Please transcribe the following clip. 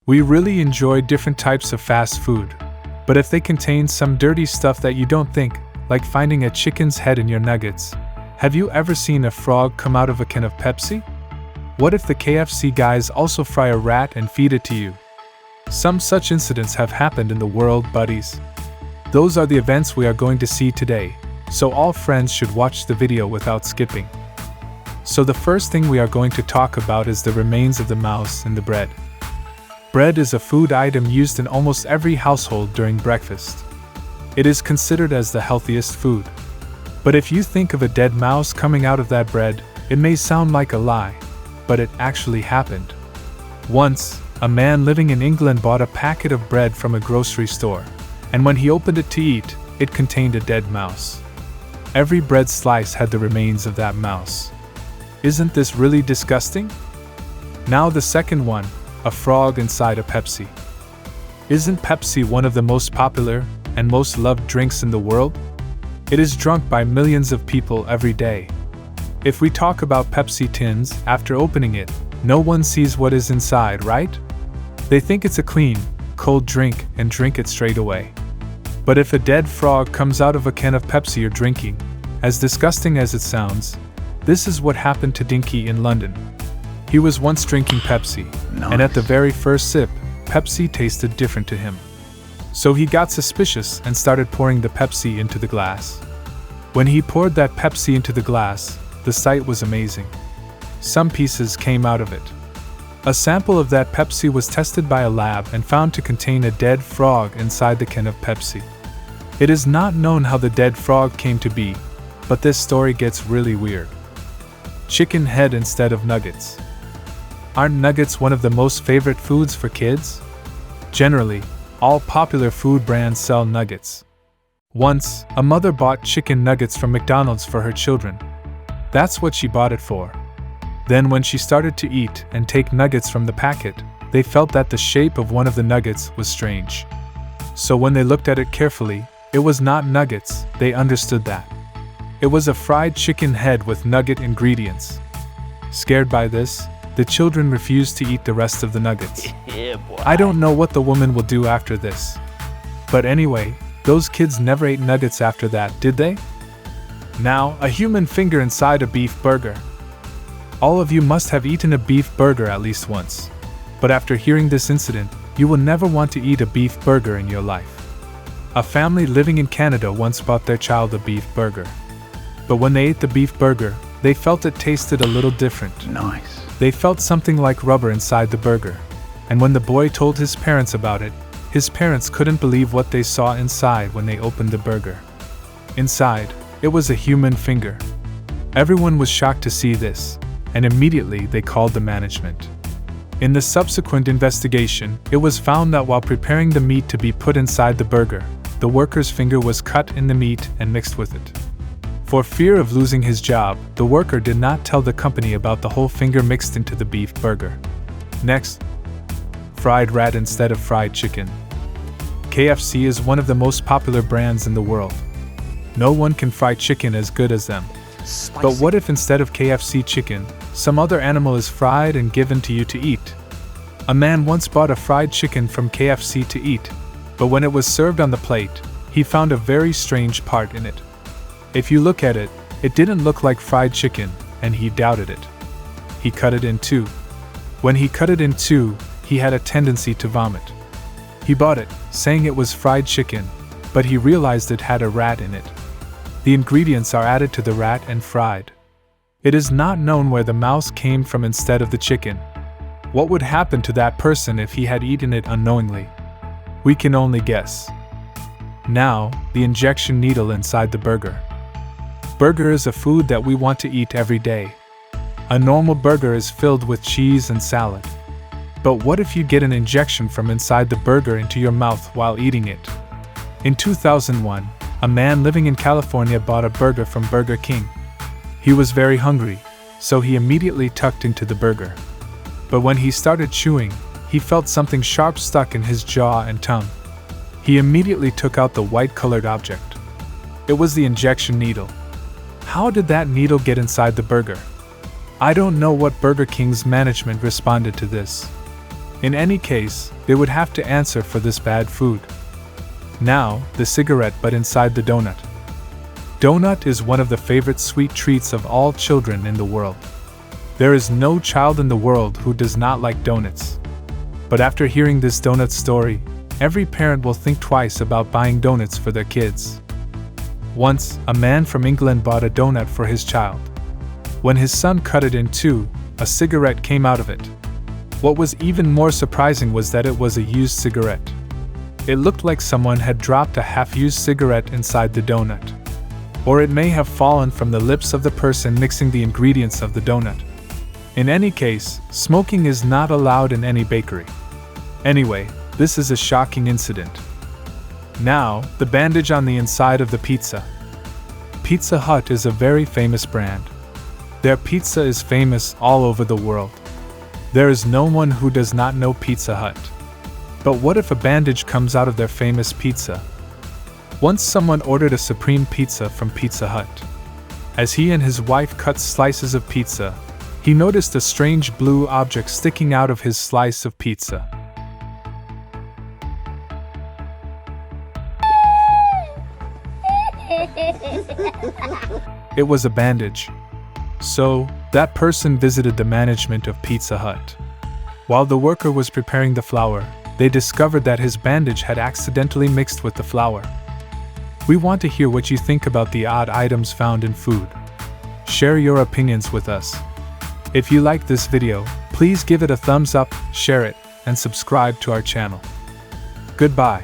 We really enjoy different types of fast food, but if they contain some dirty stuff that you don't think, like finding a chicken's head in your nuggets, have you ever seen a frog come out of a can of Pepsi? What if the KFC guys also fry a rat and feed it to you? Some such incidents have happened in the world, buddies. Those are the events we are going to see today, so all friends should watch the video without skipping. So the first thing we are going to talk about is the remains of the mouse in the bread. Bread is a food item used in almost every household during breakfast. It is considered as the healthiest food. But if you think of a dead mouse coming out of that bread, it may sound like a lie, but it actually happened. Once, a man living in England bought a packet of bread from a grocery store, and when he opened it to eat, it contained a dead mouse. Every bread slice had the remains of that mouse. Isn't this really disgusting? Now the second one, a frog inside a Pepsi. Isn't Pepsi one of the most popular and most loved drinks in the world? It is drunk by millions of people every day. If we talk about Pepsi tins, after opening it, no one sees what is inside, right? They think it's a clean, cold drink and drink it straight away. But if a dead frog comes out of a can of Pepsi you're drinking, as disgusting as it sounds, this is what happened to Dinky in London. He was once drinking Pepsi, and at the very first sip, Pepsi tasted different to him. So he got suspicious and started pouring the Pepsi into the glass. When he poured that Pepsi into the glass, the sight was amazing. Some pieces came out of it. A sample of that Pepsi was tested by a lab and found to contain a dead frog inside the can of Pepsi. It is not known how the dead frog came to be, but this story gets really weird. Chicken head instead of nuggets. Aren't nuggets one of the most favorite foods for kids? Generally, all popular food brands sell nuggets. Once, a mother bought chicken nuggets from McDonald's for her children. That's what she bought it for. Then when she started to eat and take nuggets from the packet, they felt that the shape of one of the nuggets was strange. So when they looked at it carefully, it was not nuggets, they understood that. It was a fried chicken head with nugget ingredients. Scared by this, the children refused to eat the rest of the nuggets. Yeah, boy. I don't know what the woman will do after this. But anyway, those kids never ate nuggets after that, did they? Now, a human finger inside a beef burger. All of you must have eaten a beef burger at least once. But after hearing this incident, you will never want to eat a beef burger in your life. A family living in Canada once bought their child a beef burger. But when they ate the beef burger, they felt it tasted a little different. Nice. They felt something like rubber inside the burger. And when the boy told his parents about it, his parents couldn't believe what they saw inside when they opened the burger. Inside, it was a human finger. Everyone was shocked to see this, and immediately they called the management. In the subsequent investigation, it was found that while preparing the meat to be put inside the burger, the worker's finger was cut in the meat and mixed with it. For fear of losing his job, the worker did not tell the company about the whole finger mixed into the beef burger. Next, fried rat instead of fried chicken. KFC is one of the most popular brands in the world. No one can fry chicken as good as them. Spicy. But what if instead of KFC chicken, some other animal is fried and given to you to eat? A man once bought a fried chicken from KFC to eat, but when it was served on the plate, he found a very strange part in it. If you look at it, it didn't look like fried chicken, and he doubted it. He cut it in two. When he cut it in two, he had a tendency to vomit. He bought it, saying it was fried chicken, but he realized it had a rat in it. The ingredients are added to the rat and fried. It is not known where the mouse came from instead of the chicken. What would happen to that person if he had eaten it unknowingly? We can only guess. Now, the injection needle inside the burger. Burger is a food that we want to eat every day. A normal burger is filled with cheese and salad. But what if you get an injection from inside the burger into your mouth while eating it? In 2001, a man living in California bought a burger from Burger King. He was very hungry, so he immediately tucked into the burger. But when he started chewing, he felt something sharp stuck in his jaw and tongue. He immediately took out the white-colored object. It was the injection needle. How did that needle get inside the burger? I don't know what Burger King's management responded to this. In any case, they would have to answer for this bad food. Now, the cigarette but inside the donut. Donut is one of the favorite sweet treats of all children in the world. There is no child in the world who does not like donuts. But after hearing this donut story, every parent will think twice about buying donuts for their kids. Once, a man from England bought a donut for his child. When his son cut it in two, a cigarette came out of it. What was even more surprising was that it was a used cigarette. It looked like someone had dropped a half-used cigarette inside the donut. Or it may have fallen from the lips of the person mixing the ingredients of the donut. In any case, smoking is not allowed in any bakery. Anyway, this is a shocking incident. Now, the bandage on the inside of the pizza. Pizza Hut is a very famous brand. Their pizza is famous all over the world. There is no one who does not know Pizza Hut. But what if a bandage comes out of their famous pizza? Once someone ordered a supreme pizza from Pizza Hut. As he and his wife cut slices of pizza, he noticed a strange blue object sticking out of his slice of pizza. It was a bandage. So, that person visited the management of Pizza Hut. While the worker was preparing the flour, they discovered that his bandage had accidentally mixed with the flour. We want to hear what you think about the odd items found in food. Share your opinions with us. If you like this video, please give it a thumbs up, share it, and subscribe to our channel. Goodbye.